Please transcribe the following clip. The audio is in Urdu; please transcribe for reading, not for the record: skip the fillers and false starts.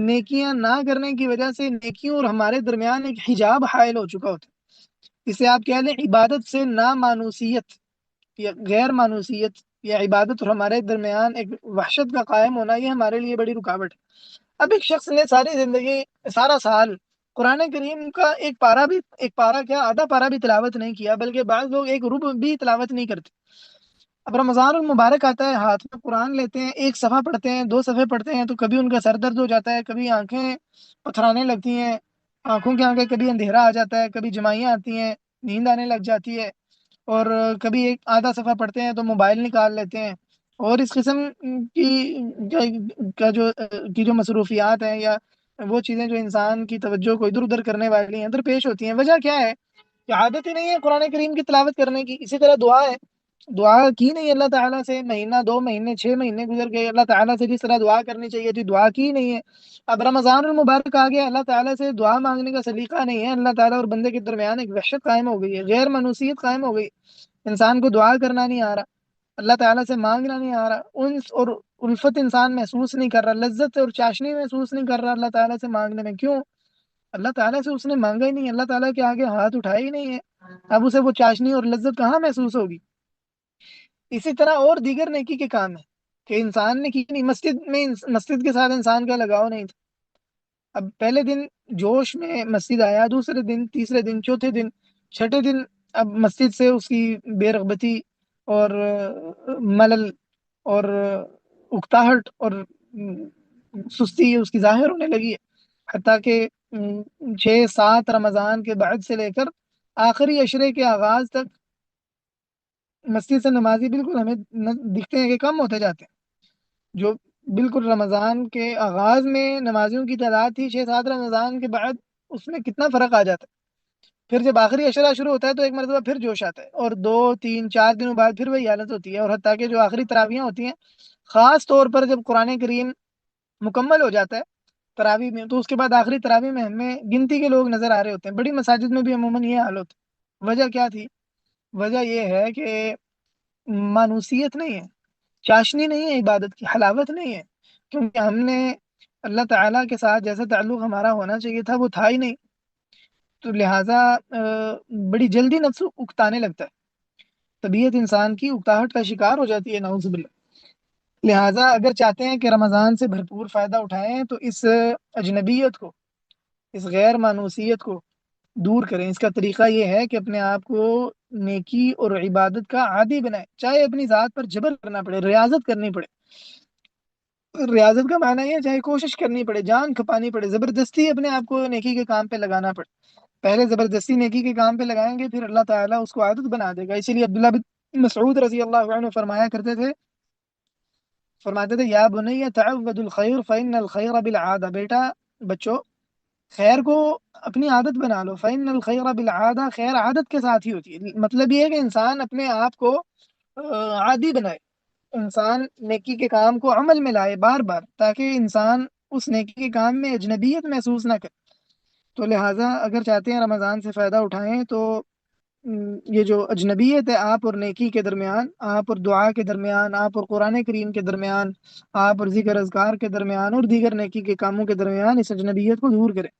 نیکیاں نہ کرنے کی وجہ سے نیکیوں اور ہمارے درمیان ایک حجاب حائل ہو چکا ہوتا ہے. اسے آپ کہہ لیں عبادت سے نامانوسیت یا غیر مانوسیت، یا عبادت اور ہمارے درمیان ایک وحشت کا قائم ہونا، یہ ہمارے لیے بڑی رکاوٹ ہے. اب ایک شخص نے ساری زندگی، سارا سال قرآن کریم کا ایک پارا کیا آدھا پارا بھی تلاوت نہیں کیا، بلکہ بعض لوگ ایک ربع بھی تلاوت نہیں کرتے. اب رمضان المبارک آتا ہے، ہاتھ میں قرآن لیتے ہیں، ایک صفحہ پڑھتے ہیں، دو صفحے پڑھتے ہیں، تو کبھی ان کا سر درد ہو جاتا ہے، کبھی آنکھیں پتھرانے لگتی ہیں، آنکھوں کے آگے کبھی اندھیرا آ جاتا ہے، کبھی جمائیاں آتی ہیں، نیند آنے لگ جاتی ہے، اور کبھی ایک آدھا صفحہ پڑھتے ہیں تو موبائل نکال لیتے ہیں. اور اس قسم کی جو مصروفیات ہیں، یا وہ چیزیں جو انسان کی توجہ کو ادھر ادھر کرنے والی ہیں، درپیش ہوتی ہیں. وجہ کیا ہے کہ عادت ہی نہیں ہے قرآن کریم کی تلاوت کرنے کی. اسی طرح دعا کی نہیں اللہ تعالیٰ سے، مہینہ 2 مہینے 6 مہینے گزر گئے، اللہ تعالیٰ سے جس طرح دعا کرنی چاہیے تھی دعا کی نہیں ہے. اب رمضان المبارک آ گیا، اللہ تعالیٰ سے دعا مانگنے کا سلیقہ نہیں ہے. اللہ تعالیٰ اور بندے کے درمیان ایک وحشت قائم ہو گئی ہے، غیر منوسیت قائم ہو گئی. انسان کو دعا کرنا نہیں آ رہا، اللہ تعالیٰ سے مانگنا نہیں آ رہا، انس اور الفت انسان محسوس نہیں کر رہا، لذت اور چاشنی محسوس نہیں کر رہا اللہ تعالیٰ سے مانگنے میں. کیوں؟ اللہ تعالیٰ سے اس نے مانگا ہی نہیں، اللہ تعالیٰ کے آگے ہاتھ اٹھائے ہی نہیں ہے. اب اسے وہ چاشنی اور لذت کہاں محسوس ہوگی؟ اسی طرح اور دیگر نیکی کے کام ہیں کہ انسان نے کی نہیں. مسجد کے ساتھ انسان کا لگاؤ نہیں تھا. اب پہلے دن جوش میں مسجد آیا، دوسرے دن، تیسرے دن، چوتھے دن، چھٹے دن اب مسجد سے اس کی بے رغبتی اور ملل اور اکتاہٹ اور سستی اس کی ظاہر ہونے لگی ہے. حتیٰ کہ 6 7 رمضان کے بعد سے لے کر آخری عشرے کے آغاز تک مسجد سے نمازی بالکل ہمیں دکھتے ہیں کہ کم ہوتے جاتے ہیں. جو بالکل رمضان کے آغاز میں نمازیوں کی تعداد تھی، 6 7 رمضان کے بعد اس میں کتنا فرق آ جاتا ہے. پھر جب آخری عشرہ شروع ہوتا ہے تو ایک مرتبہ پھر جوش آتا ہے، اور 2 3 4 دنوں بعد پھر وہی حالت ہوتی ہے. اور حتیٰ کہ جو آخری تراویحیں ہوتی ہیں، خاص طور پر جب قرآن کریم مکمل ہو جاتا ہے تراویح میں، تو اس کے بعد آخری تراویح میں ہمیں گنتی کے لوگ نظر آ رہے ہوتے ہیں. بڑی مساجد میں بھی عموماً یہ حال ہوتا ہے. وجہ کیا تھی؟ وجہ یہ ہے کہ مانوسیت نہیں ہے، چاشنی نہیں ہے، عبادت کی حلاوت نہیں ہے، کیونکہ ہم نے اللہ تعالیٰ کے ساتھ جیسا تعلق ہمارا ہونا چاہیے تھا وہ تھا ہی نہیں. تو لہٰذا بڑی جلدی نفس اکتانے لگتا ہے، طبیعت انسان کی اکتاہٹ کا شکار ہو جاتی ہے، نعوذ باللہ. لہٰذا اگر چاہتے ہیں کہ رمضان سے بھرپور فائدہ اٹھائیں تو اس اجنبیت کو، اس غیر مانوسیت کو دور کریں. اس کا طریقہ یہ ہے کہ اپنے آپ کو نیکی اور عبادت کا عادی بنائیں، چاہے اپنی ذات پر جبر کرنا پڑے، ریاضت کرنی پڑے. ریاضت کا معنی یہ ہے چاہے کوشش کرنی پڑے، جان کھپانی پڑے، زبردستی اپنے آپ کو نیکی کے کام پہ لگانا پڑے. پہلے زبردستی نیکی کے کام پہ لگائیں گے، پھر اللہ تعالیٰ اس کو عادت بنا دے گا. اسی لیے عبداللہ بن مسعود رضی اللہ عنہ فرماتے تھے یا بنی تعود الخیر فإن الخیر بالعادہ، بیٹا، بچوں، خیر کو اپنی عادت بنا لو. فإن الخیر بالعادہ، خیر عادت کے ساتھ ہی ہوتی ہے. مطلب یہ ہے کہ انسان اپنے آپ کو عادی بنائے، انسان نیکی کے کام کو عمل میں لائے بار بار، تاکہ انسان اس نیکی کے کام میں اجنبیت محسوس نہ کرے. تو لہٰذا اگر چاہتے ہیں رمضان سے فائدہ اٹھائیں تو یہ جو اجنبیت ہے آپ اور نیکی کے درمیان، آپ اور دعا کے درمیان، آپ اور قرآن کریم کے درمیان، آپ اور ذکر اذکار کے درمیان اور دیگر نیکی کے کاموں کے درمیان، اس اجنبیت کو دور کریں.